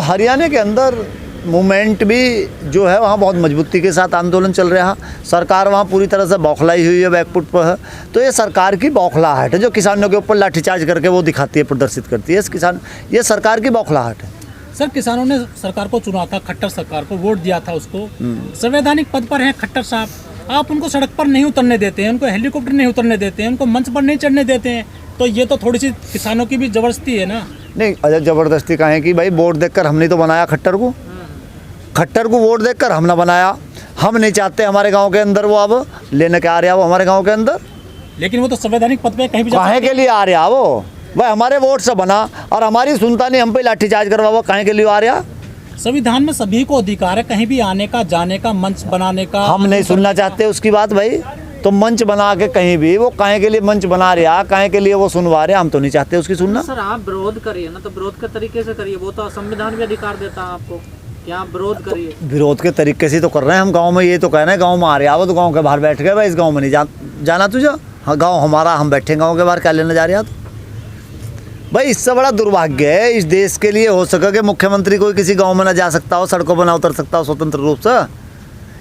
हरियाणा के अंदर मूवमेंट भी जो है वहाँ बहुत मजबूती के साथ आंदोलन चल रहा है। सरकार वहाँ पूरी तरह से बौखलाई हुई है, बैकफुट पर है। तो ये सरकार की बौखलाहट है जो किसानों के ऊपर लाठीचार्ज करके वो दिखाती है, प्रदर्शित करती है। ये सरकार की बौखलाहट है। सर, किसानों ने सरकार को चुना था, खट्टर सरकार को वोट दिया था उसको। संवैधानिक पद पर हैं खट्टर साहब, आप उनको सड़क पर नहीं उतरने देते हैं, उनको हेलीकॉप्टर नहीं उतरने देते हैं, उनको मंच पर नहीं चढ़ने देते हैं। तो ये तो थोड़ी सी किसानों की भी जबरदस्ती है ना। नहीं, अजय जबरदस्ती का है कि भाई वोट देखकर हमने तो बनाया खट्टर को। खट्टर को वोट देखकर हमने बनाया। हम नहीं चाहते हमारे गांव के अंदर वो अब लेने के आ रहा वो हमारे गांव के अंदर। लेकिन वो तो संवैधानिक पद पे कहीं भी काहे के लिए आ रहा वो? भाई हमारे वोट से बना और हमारी सुनता नहीं, हम पे लाठीचार्ज करवा वो काहे के लिए आ रहा? संविधान में सभी को अधिकार है कहीं भी आने का, जाने का, मंच बनाने का। हम नहीं सुनना चाहते उसकी बात भाई। तो मंच बना के कहीं भी वो काहे के लिए मंच बना रहा, काहे के लिए वो सुनवा रहे, हम तो नहीं चाहते उसकी सुनना। सर, आप विरोध करिए ना, तो विरोध के तरीके से करिए। वो तो संविधान भी अधिकार देता है आपको कि आप विरोध करिए। विरोध के तरीके से तो कर रहे हैं हम। गांव में ये तो कह रहे हैं, गांव में आ रहे हो तो गांव के बाहर बैठ गए भाई, इस गांव में नहीं जाना तुझे। हाँ, गांव हमारा, हम बैठे गांव के बाहर, क्या लेने जा रहे हैं? भाई इससे बड़ा दुर्भाग्य है इस देश के लिए हो सके कि मुख्यमंत्री कोई किसी गांव में ना जा सकता हो, सड़कों पर ना उतर सकता हो स्वतंत्र रूप से।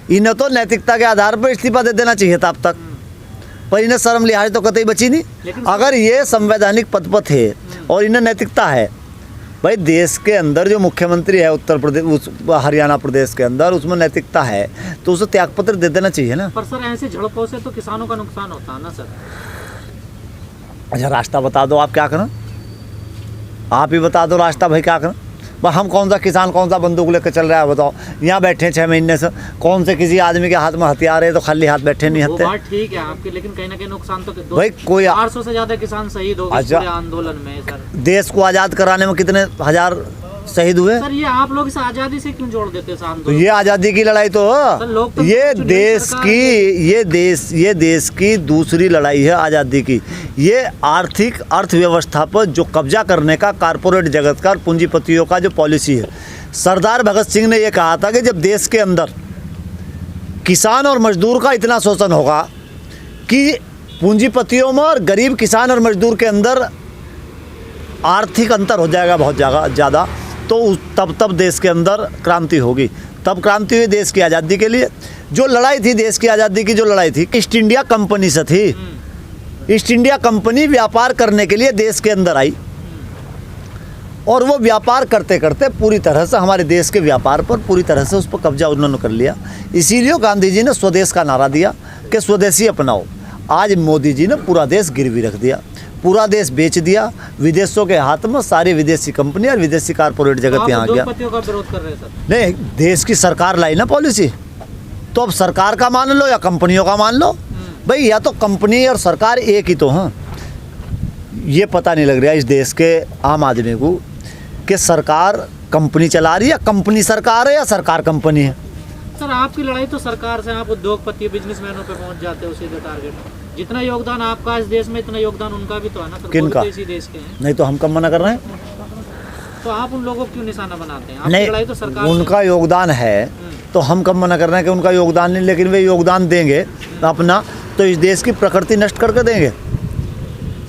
इन्हें तो नैतिकता के आधार पर इस्तीफा दे देना चाहिए था अब तक, पर इन्हें शर्म लिहाज तो कतई बची नहीं। अगर ये संवैधानिक पद पर थे और इन्हें नैतिकता है, भाई देश के अंदर जो मुख्यमंत्री है उत्तर प्रदेश, हरियाणा प्रदेश के अंदर, उसमें नैतिकता है तो उसे त्यागपत्र दे देना चाहिए ना। पर सर, ऐसे झड़पों से तो किसानों का नुकसान होता है ना सर। अच्छा, रास्ता बता दो आप क्या करें, आप ही बता दो रास्ता भाई क्या करें। बस हम कौन सा किसान कौन सा बंदूक लेकर चल रहा है बताओ? यहाँ बैठे 6 महीने से, कौन से किसी आदमी के हाथ में हथियार है तो खाली हाथ बैठे नहीं हत्ते। बात ठीक है आपकी, लेकिन कहीं ना कहीं नुकसान तो भाई कोई 400 से ज्यादा किसान शहीद हो गए आंदोलन में सर। देश को आज़ाद कराने में कितने हजार शहीद हुए सर? ये आप लोग इस आज़ादी से क्यों जोड़ देते हैं तो ये आज़ादी की लड़ाई तो ये देश की दूसरी लड़ाई है आज़ादी की। ये आर्थिक अर्थव्यवस्था पर जो कब्जा करने का कारपोरेट जगत का और पूंजीपतियों का जो पॉलिसी है। सरदार भगत सिंह ने ये कहा था कि जब देश के अंदर किसान और मजदूर का इतना शोषण होगा कि पूंजीपतियों में और गरीब किसान और मजदूर के अंदर आर्थिक अंतर हो जाएगा बहुत ज़्यादा, तो तब देश के अंदर क्रांति होगी। तब क्रांति हुई देश की आज़ादी के लिए। जो लड़ाई थी देश की आज़ादी की, जो लड़ाई थी ईस्ट इंडिया कंपनी से थी। ईस्ट इंडिया कंपनी व्यापार करने के लिए देश के अंदर आई और वो व्यापार करते करते पूरी तरह से हमारे देश के व्यापार पर पूरी तरह से उस पर कब्जा उन्होंने कर लिया। इसीलिए गांधी जी ने स्वदेश का नारा दिया कि स्वदेशी अपनाओ। आज मोदी जी ने पूरा देश गिरवी रख दिया, पूरा देश बेच दिया, विदेशों के हाथ में सारी विदेशी कंपनी और विदेशी कारपोरेट जगत यहाँ गया। उद्योगपतियों का विरोध कर रहे हैं सर? नहीं, देश की सरकार लाई ना पॉलिसी, तो अब सरकार का मान लो या कंपनियों का मान लो। भाई या तो कंपनी और सरकार एक ही तो हैं। ये पता नहीं लग रहा इस देश के आम आदमी को कि सरकार कंपनी चला रही है, कंपनी सरकार है या सरकार कंपनी है। सर, आपकी लड़ाई तो सरकार से, आप उद्योगपति बिजनेसमैनों पे पहुंच जाते हो सीधे टारगेट। जितना योगदान आपका इस देश में, इतना योगदान उनका भी तो है ना सर। किनका? इसी देश के हैं। नहीं तो हम कब मना कर रहे हैं? तो आप उन लोगों को क्यों निशाना बनाते हैं? आपकी नहीं, लड़ाई तो सरकार उनका योगदान है तो हम कब मना कर रहे हैं कि उनका योगदान नहीं, लेकिन वे योगदान देंगे अपना तो इस देश की प्रकृति नष्ट करके देंगे।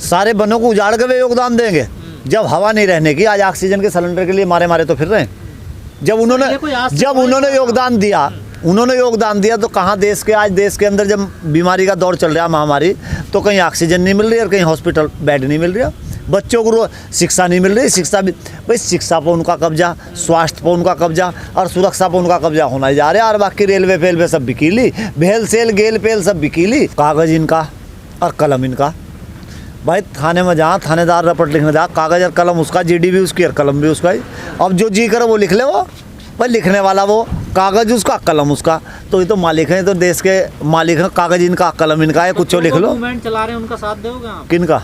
सारे वनों को उजाड़ के वे योगदान देंगे। जब हवा नहीं रहने की, आज ऑक्सीजन के सिलेंडर के लिए मारे तो फिर रहे हैं। जब उन्होंने योगदान दिया तो कहाँ देश के अंदर जब बीमारी का दौर चल रहा है, महामारी, तो कहीं ऑक्सीजन नहीं मिल रही और कहीं हॉस्पिटल बेड नहीं मिल रहा। बच्चों को शिक्षा नहीं मिल रही। शिक्षा भी भाई, शिक्षा पर उनका कब्जा, स्वास्थ्य पर उनका कब्जा और सुरक्षा पर उनका कब्जा होना जा रहा है। और बाकी रेलवे फेलवे सब बिकीली, भेल सेल गेल पेल सब बिकीली। कागज़ इनका और कलम इनका। भाई थाने में जहाँ थानेदार रपट लिखने जा, कागज़ और कलम उसका, जीडी भी उसकी और कलम भी उसका ही। अब जो जी करे वो लिख ले। वो भाई लिखने वाला वो, कागज़ उसका कलम उसका। तो ये तो मालिक हैं, तो देश के मालिक हैं। कागज़ इनका कलम इनका है, कुछ लिख लो। मूवमेंट चला रहे हैं, उनका साथ दोगे आप? किनका?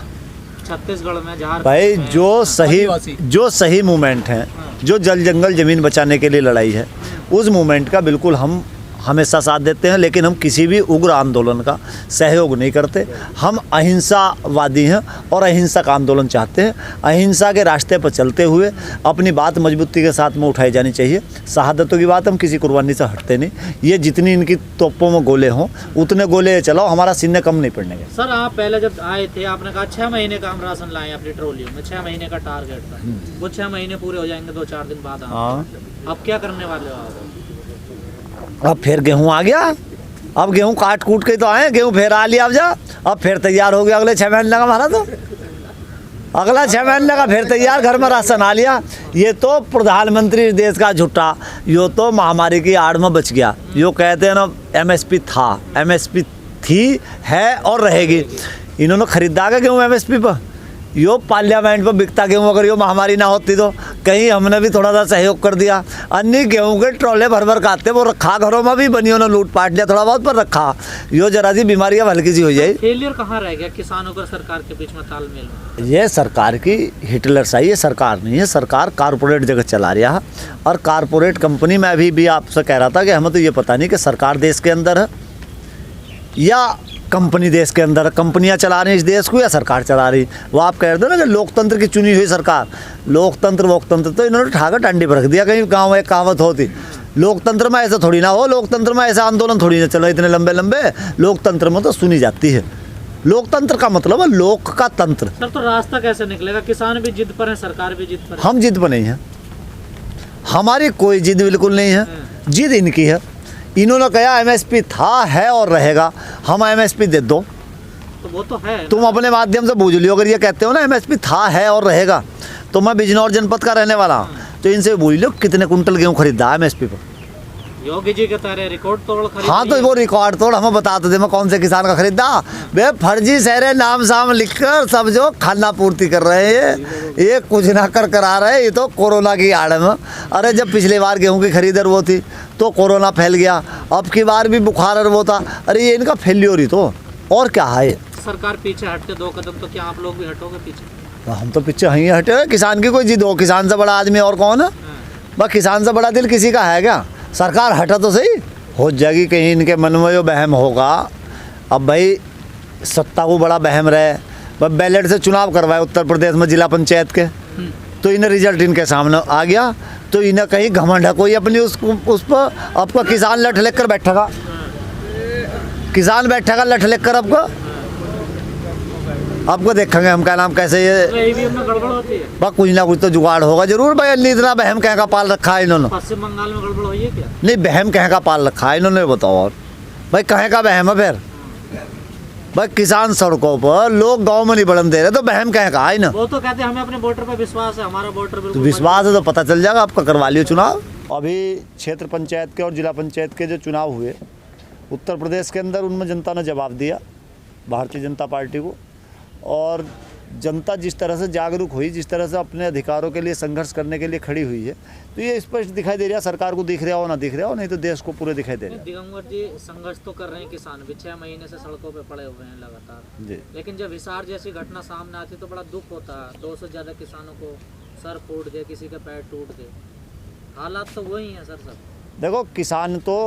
छत्तीसगढ़ में, झारखंड भाई जो सही मूवमेंट है, जो जल जंगल ज़मीन बचाने के लिए लड़ाई है, उस मूवमेंट का बिल्कुल हम हमेशा साथ देते हैं, लेकिन हम किसी भी उग्र आंदोलन का सहयोग नहीं करते। हम अहिंसावादी हैं और अहिंसक आंदोलन चाहते हैं। अहिंसा के रास्ते पर चलते हुए अपनी बात मजबूती के साथ में उठाई जानी चाहिए। शहादतों की बात, हम किसी कुर्बानी से हटते नहीं। ये जितनी इनकी तोपों में गोले हों उतने गोले चलाओ, हमारा सीने कम नहीं पड़ने के। सर आप पहले जब आए थे आपने कहा 6 महीने का हम राशन लाए अपनी ट्रॉलियों में, 6 महीने का टारगेट था। वो 6 महीने पूरे हो जाएंगे 2-4 दिन बाद। हाँ, अब क्या करने वाले हो आप? अब फिर गेहूँ आ गया। अब गेहूँ काट कूट के तो आए, गेहूँ फिर आ लिया। अब जा, अब फिर तैयार हो गया अगले 6 महीने का हमारा। तो अगला 6 महीने का फिर तैयार, घर में राशन आ लिया। ये तो प्रधानमंत्री इस देश का झूठा, यो तो महामारी की आड़ में बच गया। यो कहते हैं ना MSP था, MSP थी, है और रहेगी। इन्होंने खरीदा क्या गेहूँ MSP पर? यो पार्लियामेंट पर बिकता गेहूँ अगर यो महामारी ना होती तो कहीं हमने भी थोड़ा सा सहयोग कर दिया। अन्य गेहूँ के ट्रॉले भर भर खाते, वो रखा घरों में भी बनियों ने लूट पाट लिया थोड़ा बहुत, पर रखा। यो जरा सी बीमारी अब हल्की सी हो जाए। फेलियर कहाँ रह गया किसानों का सरकार के बीच में तालमेल में? ये सरकार की हिटलरशाही है, सरकार नहीं है। सरकार कारपोरेट जगत चला रहा है और कारपोरेट कंपनी में अभी भी आपसे कह रहा था कि हमें तो ये पता नहीं कि सरकार देश के अंदर है या कंपनी देश के अंदर। कंपनियां चला रही इस देश को या सरकार चला रही। वो आप कह रहे थे ना कि लोकतंत्र की चुनी हुई सरकार, लोकतंत्र वोकतंत्र तो इन्होंने ठाकर टांडी पर रख दिया। कहीं गाँव में एक कहावत होती, लोकतंत्र में ऐसा थोड़ी ना हो, लोकतंत्र में ऐसा आंदोलन थोड़ी ना चलो इतने लंबे लंबे। लोकतंत्र में तो सुनी जाती है। लोकतंत्र का मतलब है लोक का तंत्र। सर तो रास्ता कैसे निकलेगा? किसान भी जिद पर है, सरकार भी जिद पर है। हम जिद पर नहीं है, हमारी कोई जिद बिल्कुल नहीं है। जिद इनकी है। इन्होंने कहा MSP था, है और रहेगा, हम MSP दे दो। तो वो तो है, तुम अपने माध्यम से बूझ लियो। अगर ये कहते हो ना MSP था, है और रहेगा, तो मैं बिजनौर जनपद का रहने वाला हूँ, तो इनसे बूझ लो कितने कुंटल गेहूँ खरीदा MSP पर। योगी जी के तरह रिकॉर्ड तोड़ खरीद। हाँ, तो वो रिकॉर्ड तोड़ हमें बता तो दे, मैं कौन से किसान का खरीदा। बे फर्जी सहरे नाम साम लिखकर सब जो खाना पूर्ति कर रहे हैं, ये कुछ ना कर करा रहे। ये तो कोरोना की आड़ में। अरे जब पिछली बार गेहूं की खरीदर वो थी तो कोरोना फैल गया, अब की बार भी बुखार और वो था। अरे ये इनका फेल्योर ही तो, और क्या है। सरकार पीछे हटते 2 कदम तो क्या आप लोग भी हटोगे पीछे? हम तो पीछे ही हटे। किसान की कोई जिद हो, किसान से बड़ा आदमी और कौन है? बस किसान से बड़ा दिल किसी का है क्या? सरकार हटा तो सही, हो जाएगी। कहीं इनके मन में जो बहम होगा, अब भाई सत्ता को बड़ा बहम रहे। बस बैलेट से चुनाव करवाए उत्तर प्रदेश में जिला पंचायत के, तो इन्हें रिजल्ट इनके सामने आ गया, तो इन्हें कहीं घमंड है कोई अपनी उस पर। आपका किसान लठ लेकर बैठेगा, किसान बैठेगा लठ लेकर आपको देखेंगे हम क्या नाम कैसे ये ईवीएम में गड़बड़ होती है। बस कुछ ना कुछ तो जुगाड़ होगा जरूर भाई। इतना बहम कहीं का पाल रखा है इन्होंने? पश्चिम बंगाल में गड़बड़ हुई है क्या? नहीं, बहम कहीं का पाल रखा है इन्होंने, बताओ। और भाई कहीं का बहम है फिर? भाई किसान सड़कों पर, लोग गांव में नहीं बढ़न दे रहे, तो बहम कहीं का है ना? वो तो कहते हैं हमें अपने वोटर पे विश्वास है, हमारा वोटर तो बिल्कुल विश्वास है तो पता चल जाएगा आपका, करवा लियो चुनाव। अभी क्षेत्र पंचायत के और जिला पंचायत के जो चुनाव हुए उत्तर प्रदेश के अंदर, उनमें जनता ने जवाब दिया भारतीय जनता पार्टी को। और जनता जिस तरह से जागरूक हुई, जिस तरह से अपने अधिकारों के लिए संघर्ष करने के लिए खड़ी हुई है, तो ये स्पष्ट दिखाई दे रहा है। सरकार को दिख रहा हो ना दिख रहा हो, नहीं तो देश को पूरे दिखाई दे रहा है। दिगंबर जी संघर्ष तो कर रहे हैं किसान भी, 6 महीने से सड़कों पे पड़े हुए हैं लगातार जी। लेकिन जब हिसार जैसी घटना सामने आती तो बड़ा दुख होता है। 200 से ज्यादा किसानों को सर फूट गए, किसी के पैर टूट गए। हालात तो वही हैं सर सब। देखो किसान तो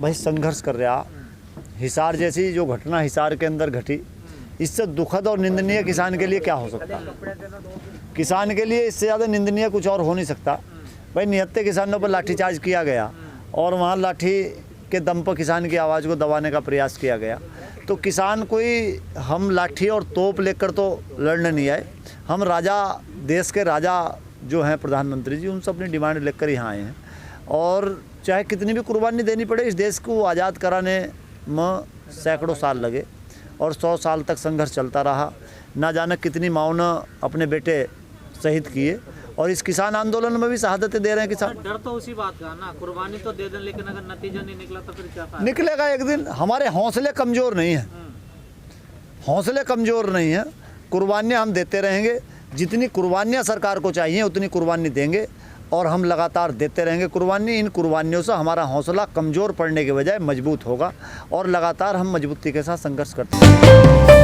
भाई संघर्ष कर रहा। हिसार जैसी जो घटना हिसार के अंदर घटी, इससे दुखद और निंदनीय किसान के लिए क्या हो सकता है? किसान के लिए इससे ज़्यादा निंदनीय कुछ और हो नहीं सकता। भाई 79 किसानों पर लाठीचार्ज किया गया और वहाँ लाठी के दम पर किसान की आवाज़ को दबाने का प्रयास किया गया। तो किसान कोई, हम लाठी और तोप लेकर तो लड़ने नहीं आए। हम राजा, देश के राजा जो हैं प्रधानमंत्री जी, उनसे अपनी डिमांड लेकर यहाँ आए हैं। और चाहे कितनी भी कुर्बानी देनी पड़े, इस देश को आज़ाद कराने में सैकड़ों साल लगे और 100 साल तक संघर्ष चलता रहा। ना जाने कितनी माओं ने अपने बेटे शहीद किए, और इस किसान आंदोलन में भी शहादतें दे रहे हैं किसान। डर तो उसी बात का ना, कुर्बानी तो दे दें लेकिन अगर नतीजा नहीं निकला तो फिर क्या फायदा? निकलेगा एक दिन। हमारे हौसले कमज़ोर नहीं हैं, हौसले कमज़ोर नहीं हैं। कुर्बानियाँ हम देते रहेंगे, जितनी कुर्बानियाँ सरकार को चाहिए उतनी कुर्बानी देंगे, और हम लगातार देते रहेंगे कुर्बानी। इन कुर्बानियों से हमारा हौसला कमज़ोर पड़ने के बजाय मजबूत होगा, और लगातार हम मजबूती के साथ संघर्ष करते हैं।